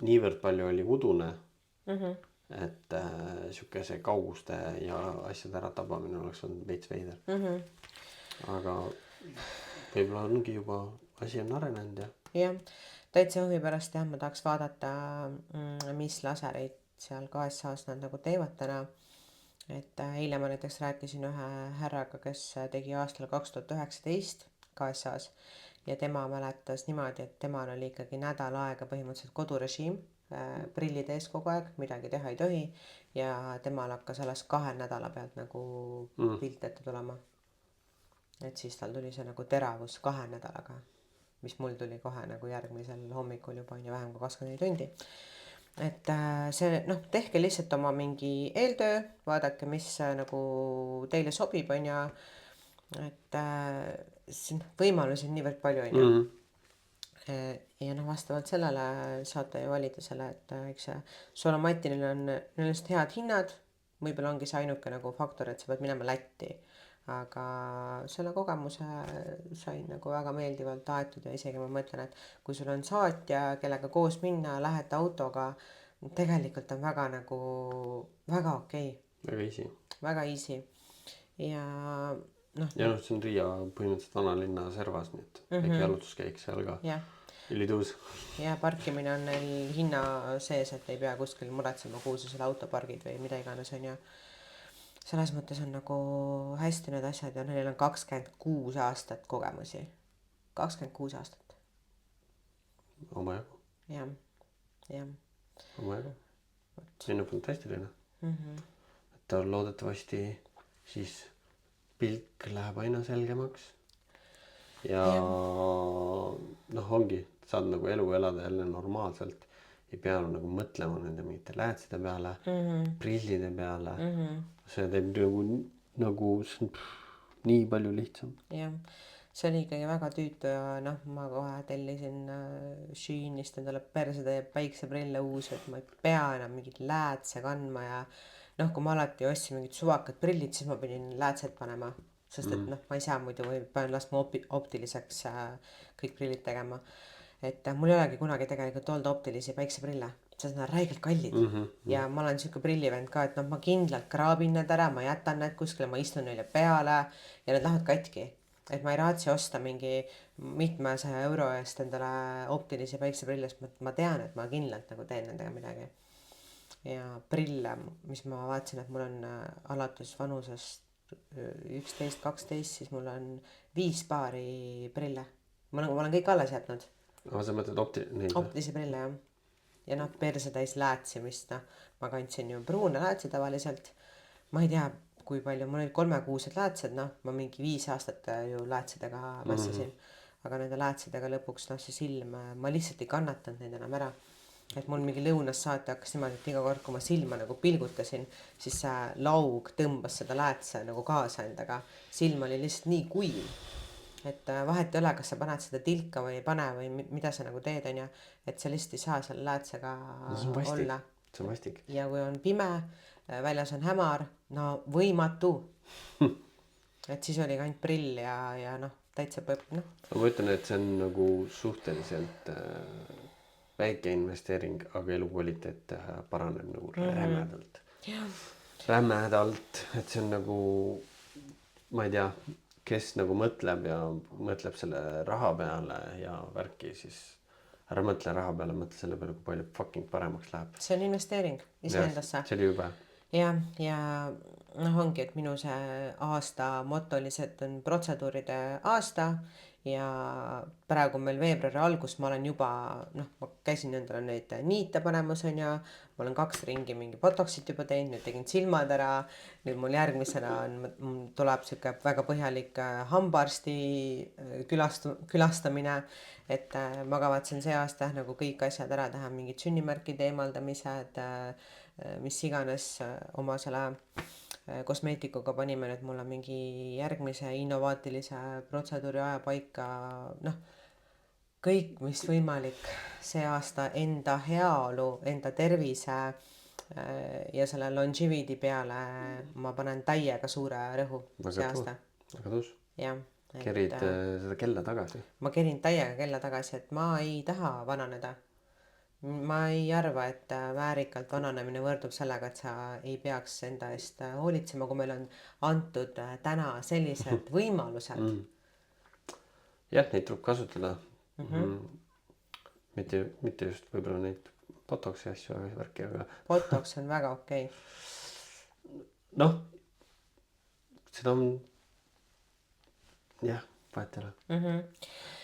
niivõrd palju oli udune, et sihuke see kauguste ja asjade ära tabamine oleks olnud veits veider. Aga võib-olla ongi juba asi on arenenud ja.
jah, täitsa huvi pärast jah, ma tahaks vaadata, mis lasereid seal KSA-s nad nagu teevad täna. Et eile ma näiteks rääkisin ühe härraga, kes tegi aastal 2019 KSA-s ja tema mäletas niimoodi, et temal oli ikkagi nädal aega põhimõtteliselt kodurežiim, prillid ees kogu aeg, midagi teha ei tohi ja temal hakkas alles 2 nädala pealt nagu pilt ette tulema. Et siis tal tuli see nagu teravus 2 nädalaga, mis mul tuli kohe nagu järgmisel hommikul juba on ju vähem kui 24 tundi. Et see noh, tehke lihtsalt oma mingi eeltöö, vaadake, mis nagu teile sobib on ju, et siin võimalusi on niivõrd palju on ju. Ja noh, vastavalt sellele saate ju valida selle, et eks see Solomatinil on nendest head hinnad, võib-olla ongi see ainuke nagu faktor, et sa pead minema Lätti, aga selle kogemuse sain nagu väga meeldivalt aetud ja isegi ma mõtlen, et kui sul on saatja, kellega koos minna, lähete autoga, tegelikult on väga nagu väga okei. Väga easy ja noh.
Ja noh, see on Riia põhimõtteliselt vanalinna servas, nii et väike jalutuskäik seal ka. Ülitõus.
Ja parkimine on neil hinna sees, et ei pea kuskil muretsema, kuhu sa selle auto pargid või mida iganes on ja selles mõttes on nagu hästi need asjad ja neil on 26 aastat kogemusi. 26 aastat.
Omajagu.
jah.
Omajagu. See on fantastiline. Et loodetavasti siis pilk läheb aina selgemaks. Ja noh, ongi, saad nagu elu elada jälle normaalselt. Ei pea nagu mõtlema nende mingite läätside peale, prillide peale. See teeb nagu nii palju lihtsam.
Jah, see oli ikkagi väga tüütu ja noh, ma kohe tellisin Sheinist endale persetäie päikseprille uusi, et ma ei pea enam mingit läätse kandma ja noh, kui ma alati ostsin mingid suvakad prillid, siis ma pidin läätset panema, sest et noh, ma ei saa muidu või pean laskma optiliseks kõik prillid tegema. Et mul ei olegi kunagi tegelikult olnud optilisi päikseprille, sest nad on räigelt kallid ja ma olen siuke prillivend ka, et noh, ma kindlalt kraabin need ära, ma jätan need kuskile, ma istun neile peale ja need lähevad katki. Et ma ei raatsi osta mingi mitmesaja euro eest endale optilisi päikseprille, sest ma tean, et ma kindlalt nagu teen nendega midagi. Ja prille, mis ma vaatasin, et mul on alates vanusest 11-12, siis mul on 5 paari prille. Ma olen kõik alles jätnud.
Aga sa mõtled
optilisi prille, jah. Ja noh, persetäis läätsimist, noh, ma kandsin ju pruune läätsi tavaliselt. Ma ei tea, kui palju, mul olid 3-kuused läätsed, noh, ma mingi 5 aastat ju läätsidega mässasin. Aga nende läätsidega lõpuks, noh, see silm, ma lihtsalt ei kannatanud neid enam ära. Et mul mingi lõunas saati hakkas niimoodi, et iga kord, kui ma silma nagu pilgutasin, siis see laug tõmbas seda läätse nagu kaasa endaga. Silm oli lihtsalt nii kuiv. Et vahet ei ole, kas sa paned seda tilka või ei pane või mida sa nagu teed, on ju, et sa lihtsalt ei saa selle läätsega olla.
See on vastik.
Ja kui on pime, väljas on hämar, no võimatu. Et siis oli ka ainult prill ja noh, täitsa põpp, noh.
Ma ütlen, et see on nagu suhteliselt väike investeering, aga elukvaliteet paraneb nagu rämedalt. Rämedalt, et see on nagu, ma ei tea, kes nagu mõtleb ja mõtleb selle raha peale ja värki, siis ära mõtle raha peale, mõtle selle peale, kui palju fucking paremaks läheb.
See on investeering iseendasse.
See oli jube.
Ja noh, ongi, et minu see aasta moto oli see, et on protseduuride aasta ja praegu on meil veebruari algus, ma olen juba, noh, ma käisin endale neid niite panemas, on ju, ma olen 2 ringi mingi botoxit juba teinud, nüüd tegin silmad ära, nüüd mul järgmisena tuleb sihuke väga põhjalik hambaarsti külastamine, et ma kavatsen see aasta nagu kõik asjad ära teha, mingid sünnimärkide eemaldamised, mis iganes oma selle kosmeetikuga panime, et mul on mingi järgmise innovaatilise protseduuri aja paika, noh, kõik, mis võimalik see aasta enda heaolu, enda tervise ja selle longevity peale ma panen täiega suure rõhu see aasta.
Väga tõus.
jah,
Kerid seda kella tagasi.
ma kerin täiega kella tagasi, et ma ei taha vananeda. Ma ei arva, et väärikalt vananemine võrdub sellega, et sa ei peaks enda eest hoolitsema, kui meil on antud täna sellised võimalused.
Jah, neid tuleb kasutada. Mitte just võib-olla neid botoxi asju värki, aga
Botox on väga okei.
noh, seda on jah, vahet ei ole.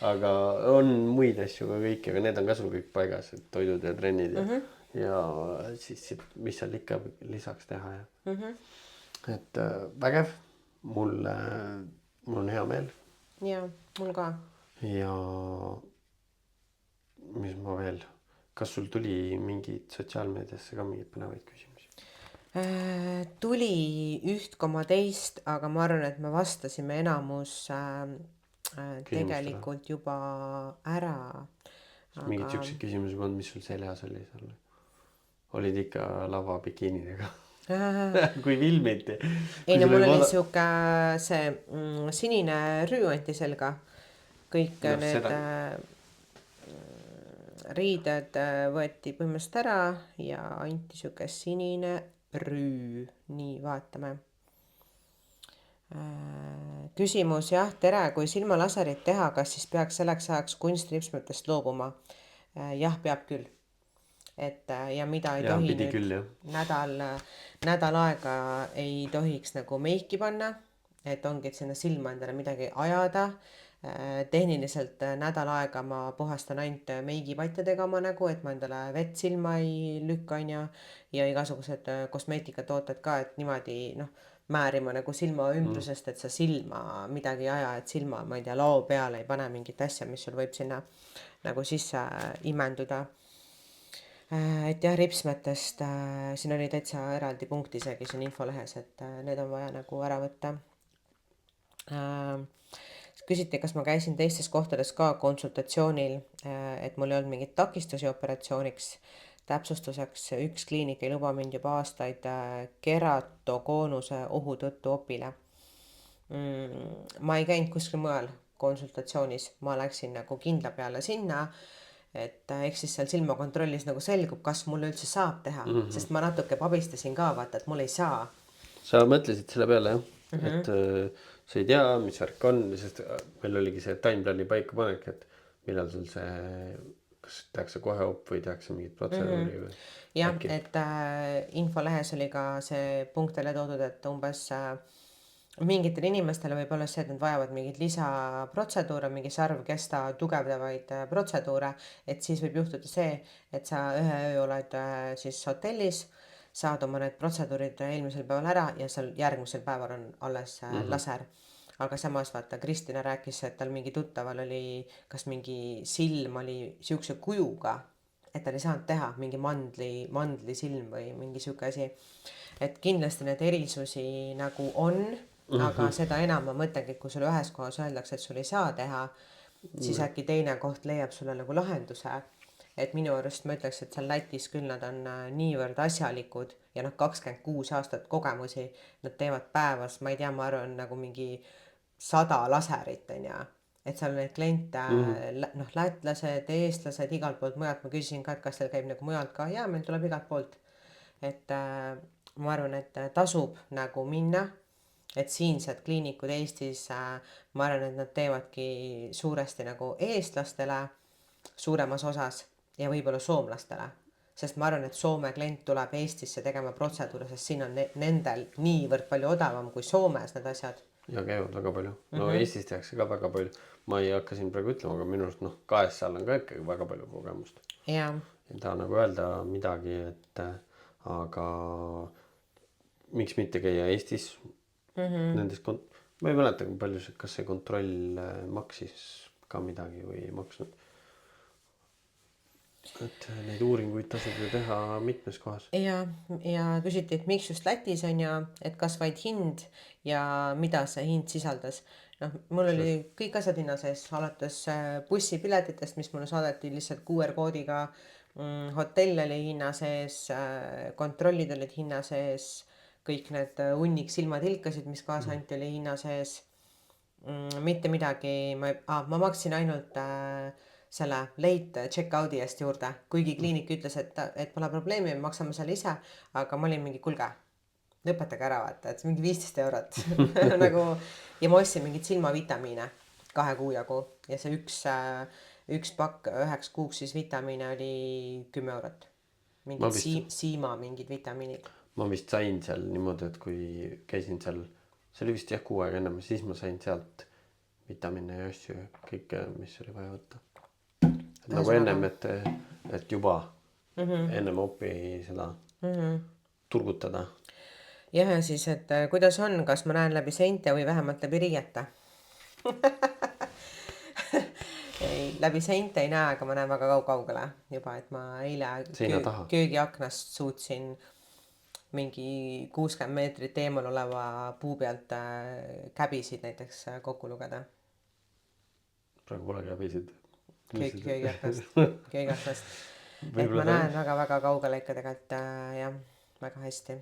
Aga on muid asju ka kõik, aga need on ka sul kõik paigas, et toidud ja trennid ja siis mis seal ikka lisaks teha ja et vägev, mul on hea meel.
Ja, mul ka.
Ja mis ma veel, kas sul tuli mingid sotsiaalmeediasse ka mingeid põnevaid küsimusi?
Tuli 1,2, aga ma arvan, et me vastasime enamus tegelikult juba ära.
Mingid siuksed küsimused polnud, mis sul seljas oli seal? Olid ikka lava bikiinidega? Kui filmiti?
Ei, no mul oli siuke see sinine rüü anti selga. Kõik need riided võeti põhimõtteliselt ära ja anti siuke sinine rüü. Nii, vaatame. Küsimus, jah, tere, kui silmalaserit teha, kas siis peaks selleks ajaks kunstripsmetest loobuma? Jah, peab küll. Et ja mida ei tohi nüüd
küll,
nädal aega ei tohiks nagu meiki panna, et ongi, et sinna silma endale midagi ajada. Tehniliselt nädal aega ma puhastan ainult meigipatjadega oma nägu, et ma endale vett silma ei lükka, ja igasugused kosmeetikatooted ka, et niimoodi määrima nagu silma ümbrusest, et sa silma midagi ei aja, et silma, ma ei tea, lao peale ei pane mingit asja, mis sul võib sinna nagu sisse imenduda. Et jah, ripsmetest siin oli täitsa eraldi punkt isegi siin infolehes, et need on vaja nagu ära võtta. Küsiti, kas ma käisin teistes kohtades ka konsultatsioonil, et mul ei olnud mingit takistusi operatsiooniks. Täpsustuseks, üks kliinik ei luba mind juba aastaid keratokoonuse ohu tõttu opile. Ma ei käinud kuskil mujal konsultatsioonis, ma läksin nagu kindla peale sinna, et eks siis seal silmakontrollis nagu selgub, kas mulle üldse saab teha, sest ma natuke pabistasin ka, vaata, et mul ei saa.
Sa mõtlesid selle peale, jah? Et sa ei tea, mis värk on, sest meil oligi see timeplane'i paikapanek, et millal sul see, kas tehakse kohe op või tehakse mingit protseduuri või?
Jah, et infolehes oli ka see punkt välja toodud, et umbes mingitel inimestele võib olla see, et nad vajavad mingid lisaprotseduure, mingi sarvkesta tugevdavaid protseduure, et siis võib juhtuda see, et sa ühe öö oled siis hotellis, saad oma need protseduurid eelmisel päeval ära ja seal järgmisel päeval on alles laser. Aga samas vaata, Kristina rääkis, et tal mingi tuttaval oli, kas mingi silm oli siukse kujuga, et tal ei saanud teha mingi mandlisilm või mingi siuke asi. Et kindlasti need erisusi nagu on, aga seda enam ma mõtlengi, kui sulle ühes kohas öeldakse, et sul ei saa teha, siis äkki teine koht leiab sulle nagu lahenduse. Et minu arust ma ütleks, et seal Lätis küll nad on niivõrd asjalikud ja 26 aastat kogemusi, nad teevad päevas, ma ei tea, ma arvan nagu mingi 100 laserit, et seal neid kliente, lätlased, eestlased, igalt poolt mujalt, ma küsisin ka, et kas seal käib nagu mujalt ka, ja meil tuleb igalt poolt. Et ma arvan, et tasub nagu minna, et siinsed kliinikud Eestis, ma arvan, et nad teevadki suuresti nagu eestlastele suuremas osas ja võib-olla soomlastele, sest ma arvan, et Soome klient tuleb Eestisse tegema protseduure, sest siin on nendel niivõrd palju odavam kui Soomes need asjad.
ja käivad väga palju. No Eestis tehakse ka väga palju. Ma ei hakka siin praegu ütlema, aga minu arust KSL on ka ikkagi väga palju kogemust.
Jaa.
Ei taha nagu öelda midagi, et aga miks mitte käia Eestis nendes ma ei mäleta, kui palju kas see kontroll maksis ka midagi või ei maksnud. Et neid uuringuid tasub ju teha mitmes kohas.
Ja küsiti, et miks just Lätis on ja et kas vaid hind ja mida see hind sisaldas. Mul oli kõik asjad hinna sees, alates bussipiletitest, mis mulle saadeti lihtsalt QR-koodiga, hotell oli hinna sees, kontrollid olid hinna sees, kõik need hunnik silmatilkasid, mis kaasa anti, oli hinna sees. Mitte midagi, ma maksin ainult selle late check-out'i eest juurde, kuigi kliinik ütles, et pole probleemi, me maksame selle ise, aga ma olin mingi, kulge, lõpetage ära, vaata, et mingi 15 eurot nagu, ja ma ostsin mingid silmavitamiine 2 kuu jagu ja see üks pakk 9 kuuks siis vitamiine oli 10 eurot. Mingid siima mingid vitamiinid.
Ma vist sain seal niimoodi, et kui käisin seal, see oli vist jah 6 aega ennem, siis ma sain sealt vitamiine ja asju, kõike, mis oli vaja võtta. Nagu ennem, et juba ennem opi seda turgutada.
Jah, ja siis, et kuidas on, kas ma näen läbi seinte või vähemalt läbi riiete? Läbi seinte ei näe, aga ma näen väga kaugele juba, et ma eile köögiaknast suutsin mingi 60 meetrit eemal oleva puu pealt käbisid näiteks kokku lugeda.
Praegu pole käbisid.
Köögiaknast. Et ma näen väga-väga kaugele ikka tegelikult jah, väga hästi.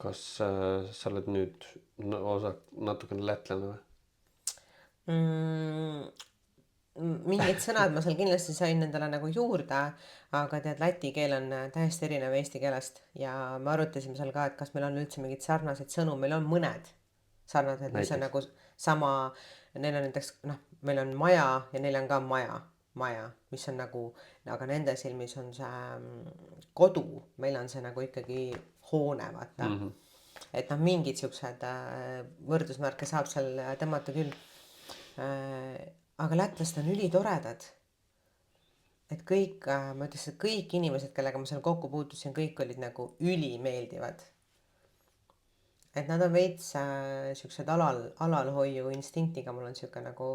Kas sa oled nüüd natukene lätlane või?
Mingid sõnad ma seal kindlasti sain endale nagu juurde, aga tead, läti keel on täiesti erinev eesti keelest ja me arutasime seal ka, et kas meil on üldse mingid sarnased sõnu, meil on mõned sarnased, mis on nagu sama, neil on näiteks, meil on maja ja neil on ka maja, mis on nagu, aga nende silmis on see kodu, meil on see nagu ikkagi hoone, vaata. Et mingid siuksed võrdusmärke saab seal tõmmata küll. Aga lätlased on ülitoredad. Et kõik, ma ütleks, et kõik inimesed, kellega ma seal kokku puutusin, kõik olid nagu ülimeeldivad. Et nad on veits siuksed alalhoiu instinktiga, mul on siuke nagu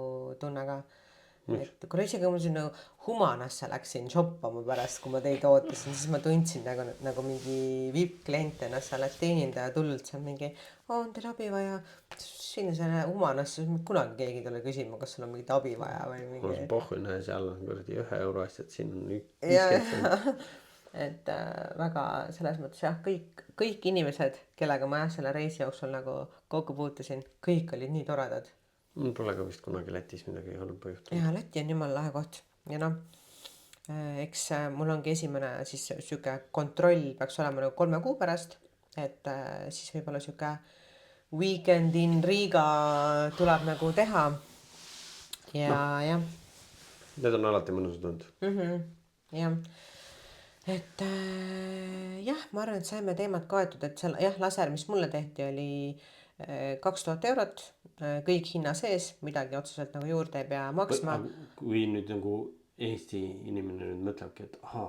tunne ka. Et kui isegi ma sinna Humanasse läksin shoppama pärast, kui ma teid ootasin, siis ma tundsin nagu mingi VIP-klient ennast seal, et teenindaja tullult seal mingi, on teil abi vaja? Sinna selle Humanasse, kunagi keegi tule küsima, kas sul on mingit abi vaja või mingi.
Ma pohhu näe seal on kuradi 1 euro asjad, siin on 50.
Et väga selles mõttes jah, kõik inimesed, kellega ma selle reisi jooksul nagu kokku puutusin, kõik olid nii toredad.
Mul pole ka vist kunagi Lätis midagi halba juhtunud.
Ja Läti on jumala lahe koht. Ja eks mul ongi esimene siis siuke kontroll peaks olema nagu 3 kuu pärast, et siis võib-olla siuke weekend in Riga tuleb nagu teha. Ja jah.
Need on alati mõnusad olnud.
Jah. Et jah, ma arvan, et saime teemad kaetud, et seal jah, laser, mis mulle tehti, oli 2000 eurot, kõik hinna sees, midagi otseselt nagu juurde ei pea maksma.
Kui nüüd nagu Eesti inimene nüüd mõtlebki, et ma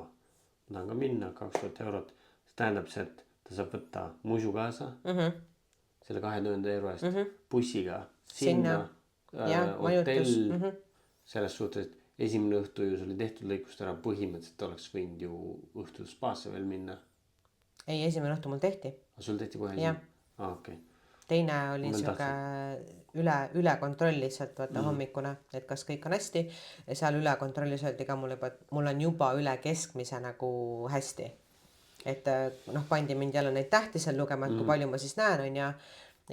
tahan ka minna 2000 eurot, see tähendab see, et ta saab võtta musu kaasa selle 2000 euro eest bussiga sinna hotell, selles suhtes, et esimene õhtu ju oli tehtud lõikust ära, põhimõtteliselt oleks võinud ju õhtul spaasse veel minna.
Ei, esimene õhtu mul tehti.
Sul tehti kohe esimene? Okei.
Teine oli siuke üle kontroll lihtsalt vaata hommikune, et kas kõik on hästi ja seal üle kontrollis öeldi ka mulle juba, et mul on juba üle keskmise nagu hästi. Et pandi mind jälle neid tähti seal lugema, et kui palju ma siis näen on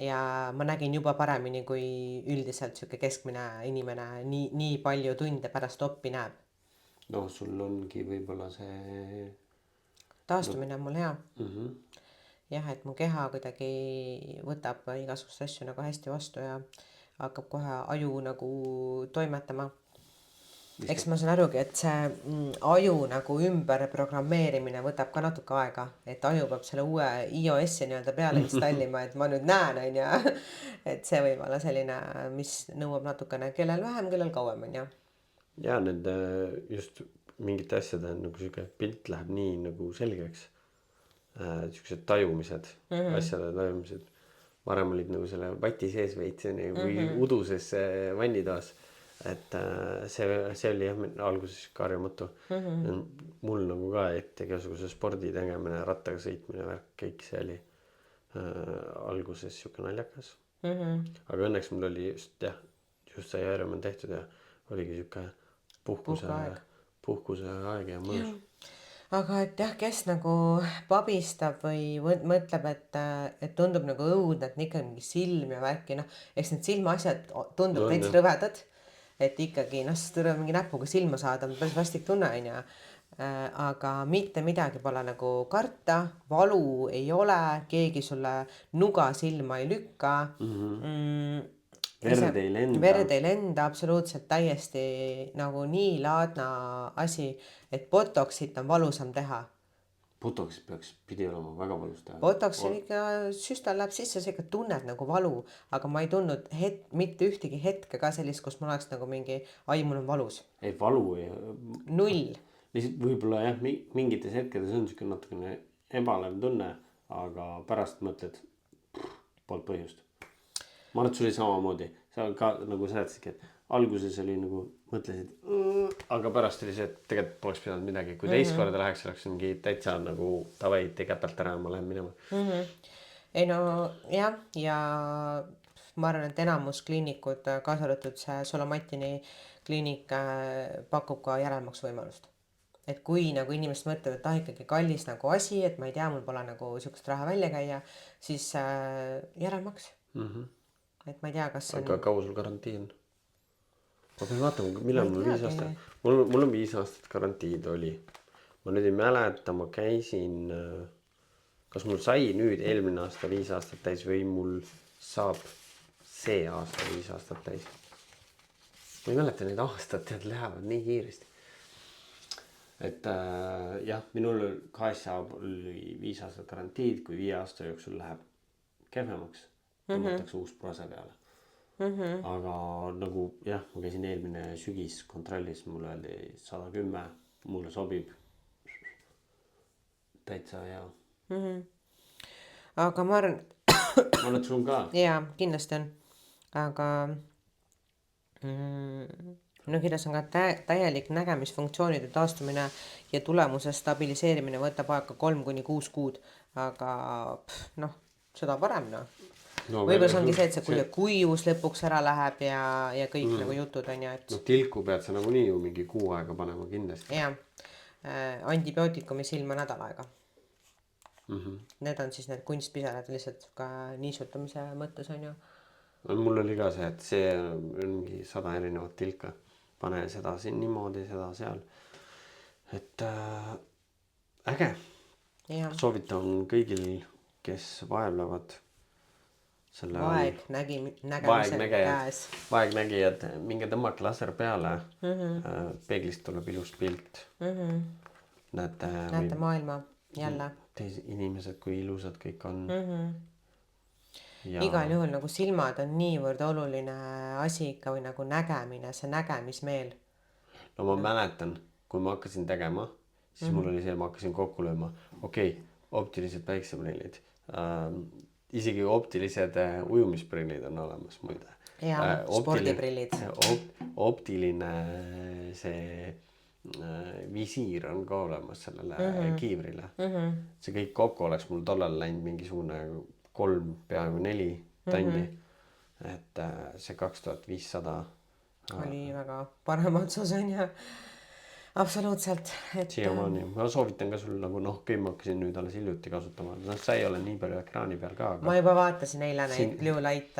ja ma nägin juba paremini kui üldiselt siuke keskmine inimene nii palju tunde pärast oppi näeb.
No sul ongi võib-olla see
taastumine on mul hea. Jah, et mu keha kuidagi võtab igasugust asju nagu hästi vastu ja hakkab kohe aju nagu toimetama. eks ma saan arugi, et see aju nagu ümber programmeerimine võtab ka natuke aega, et aju peab selle uue iOS-i nii-öelda peale installima, et ma nüüd näen, on ju, et see võib olla selline, mis nõuab natukene, kellel vähem, kellel kauem, on ju.
ja nende just mingite asjade nagu sihuke pilt läheb nii nagu selgeks. Siuksed tajumised, asjade tajumised. Varem olid nagu selle vati sees veits või uduses vannitoas. Et see oli jah alguses karjamatu. Mul nagu ka, et igasuguse spordi tegemine, rattaga sõitmine, värk, kõik see oli alguses siuke naljakas. Aga õnneks mul oli just sai Ironman tehtud ja oligi siuke puhkuse aeg ja mõnus.
Aga et jah, kes nagu pabistab või mõtleb, et tundub nagu õudne, et ikka mingi silm ja värki, noh, eks need silmaasjad tundub täitsa rõvedad, et ikkagi, noh, sest mingi näpuga silma saada on päris vastik tunne, on ju. Aga mitte midagi pole nagu karta, valu ei ole, keegi sulle nuga silma ei lükka. Verd ei lenda, absoluutselt täiesti nagu nii laadna asi, et botoxit on valusam teha.
Botox pidi olema väga valus teha.
Botox on ikka, süstal läheb sisse, sa ikka tunned nagu valu, aga ma ei tundnud mitte ühtegi hetke ka sellist, kus ma oleks nagu mingi, ai, mul on valus.
Ei, valu ei.
Null.
Lihtsalt võib-olla jah, mingites hetkedes on siuke natukene ebalev tunne, aga pärast mõtled, polnud põhjust. Ma arvan, et sul oli samamoodi, sa ka nagu seletasidki, et alguses oli nagu mõtlesid, aga pärast oli see, et tegelikult poleks pidanud midagi, kui teist korda läheks, oleks mingi täitsa nagu tavai, tee käpelt ära ja ma lähen minema.
Ei no jah, ja ma arvan, et enamus kliinikud, kaasa arvatud see Solomatini kliinik pakub ka järelmaksu võimalust. Et kui nagu inimesed mõtlevad, et ikkagi kallis nagu asi, et ma ei tea, mul pole nagu siukest raha välja käia, siis järelmaks. Et ma ei tea, kas
aga kaua sul garantii on? Ma pean vaatama, millal mul 5 aastat. Mul on 5 aastat garantiid oli. Ma nüüd ei mäleta, ma käisin, kas mul sai nüüd eelmine aasta 5 aastat täis või mul saab see aasta 5 aastat täis. Ma ei mäleta, neid aastad tead lähevad nii kiiresti. Et jah, minul KSA oli 5 aastat garantiid, kui 5 aasta jooksul läheb kehvemaks, tõmmatakse uus prase peale. Aga nagu jah, ma käisin eelmine sügis kontrollis, mulle öeldi 110, mulle sobib. Täitsa hea.
Aga ma arvan,
ma arvan, et sul on ka.
jaa, kindlasti on. Aga no kirjas on ka täielik nägemisfunktsioonide taastumine ja tulemuse stabiliseerimine võtab aega 3-6 kuud. Aga noh, seda parem, noh. No, võib-olla see ongi see, et see kuivus lõpuks ära läheb ja kõik nagu jutud on ja et...
No tilku pead sa nagu nii ju mingi 6 aega panema kindlasti.
Jah, antibiootikumi silma nädal aega. Need on siis need kunstpiselad lihtsalt ka niisutamise mõttes on ju.
No, mul oli ka see, et see on mingi 100 erinevat tilka. Pane seda siin niimoodi, seda seal. Et äge. Ja. Soovitan kõigil, kes vaevlevad selle vaegnägijad, minge tõmmake laser peale. Peeglist tuleb ilus pilt.
Näete maailma jälle.
Inimesed, kui ilusad kõik on.
Ja... Igal juhul nagu silmad on niivõrd oluline asi ikka või nagu nägemine, see nägemismeel.
No ma mäletan, kui ma hakkasin tegema, siis mul oli see, ma hakkasin kokku lööma. Okei, optilised päikseprillid. Isegi optilised ujumisprillid on olemas muide.
Ja, spordiprillid.
Optiline see visiir on ka olemas sellele kiivrile. See kõik kokku oleks mul tollal läinud mingisugune 3, peaaegu 4 tandi. Et see 2500
oli väga parem otsus on ja absoluutselt.
Siiamaani. Ma soovitan ka sul nagu ma hakkasin nüüd alles hiljuti kasutama. Sa ei ole nii palju ekraani peal ka. Aga...
Ma juba vaatasin eile neid blue light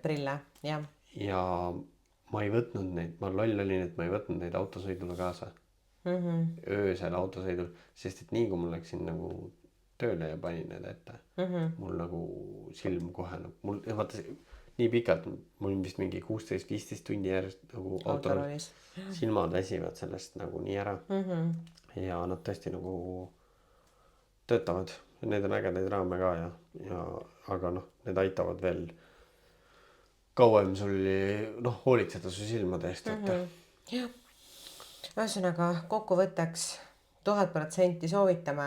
prille. Ja.
Ja ma ei võtnud neid, ma loll olin, et ma ei võtnud neid autosõidule kaasa. Öösel autosõidul, sest et nii kui mul läksin nagu tööle ja panin need ette. Mul nagu silm kohe, vaata nii pikalt, mul vist mingi 16-15 tunni järjest nagu autol
autoroolis.
silmad väsivad sellest nagu nii ära. Ja nad tõesti nagu töötavad. Need on ägedaid raame ka aga noh, need aitavad veel kauem sul hoolitseda su silmade eest.
Jah. Ühesõnaga kokkuvõtteks 1000% soovitame,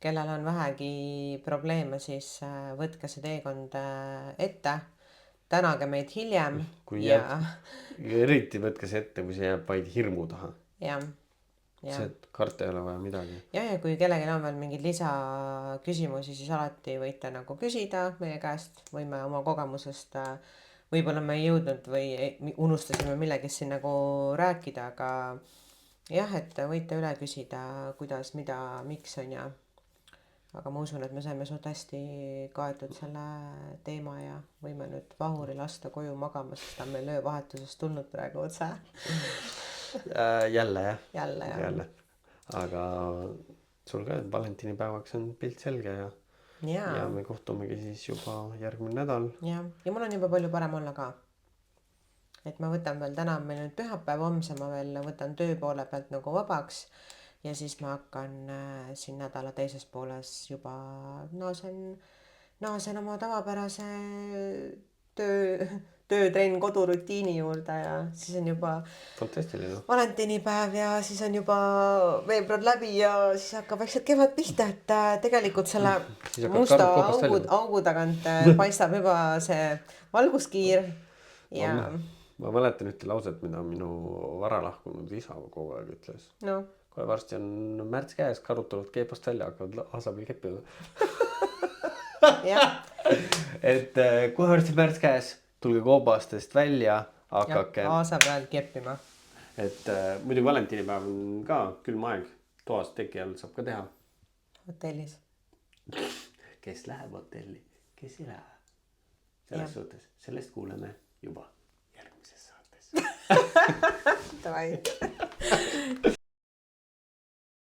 kellel on vähegi probleeme, siis võtke see teekond ette, tänage meid hiljem
ja eriti võtke see ette, kui see jääb vaid hirmu taha. See, et karta ei ole vaja midagi.
Ja kui kellelgi on veel mingeid lisaküsimusi, siis alati võite nagu küsida meie käest, võime oma kogemusest, võib-olla me ei jõudnud või unustasime millegist siin nagu rääkida, aga jah, et võite üle küsida, kuidas, mida, miks on ja aga ma usun, et me saime suht hästi kaetud selle teema ja võime nüüd Vahuri lasta koju magama, sest ta on meil öövahetusest tulnud praegu otse.
Jälle. Aga sul ka valentinipäevaks on pilt selge ja me kohtumegi siis juba järgmine nädal. Ja
mul on juba palju parem olla ka. Et ma võtan veel, täna on meil nüüd pühapäev, homse ma veel võtan töö poole pealt nagu vabaks ja siis ma hakkan siin nädala teises pooles juba naasen oma tavapärase töötrenn kodurutiini juurde ja siis on juba
fantastiline
valentinipäev ja siis on juba veebruar läbi ja siis hakkab vaikselt kevad pihta, et tegelikult selle musta augu tagant paistab juba see valguskiir ja
ma mäletan ühte lauset, mida minu vara lahkunud isa kogu aeg ütles. Kohe varsti on märts käes, karud tulevad keepast välja, hakkavad asabil keppima. Et kohe varsti märts käes, tulge koobastest välja, hakake
aasa peal keppima.
Et muidu valentinipäev on ka külm aeg, toas teki all saab ka teha.
Hotellis.
Kes läheb hotelli, kes ei lähe. Selles suhtes, sellest kuuleme juba järgmises saates.
Davai.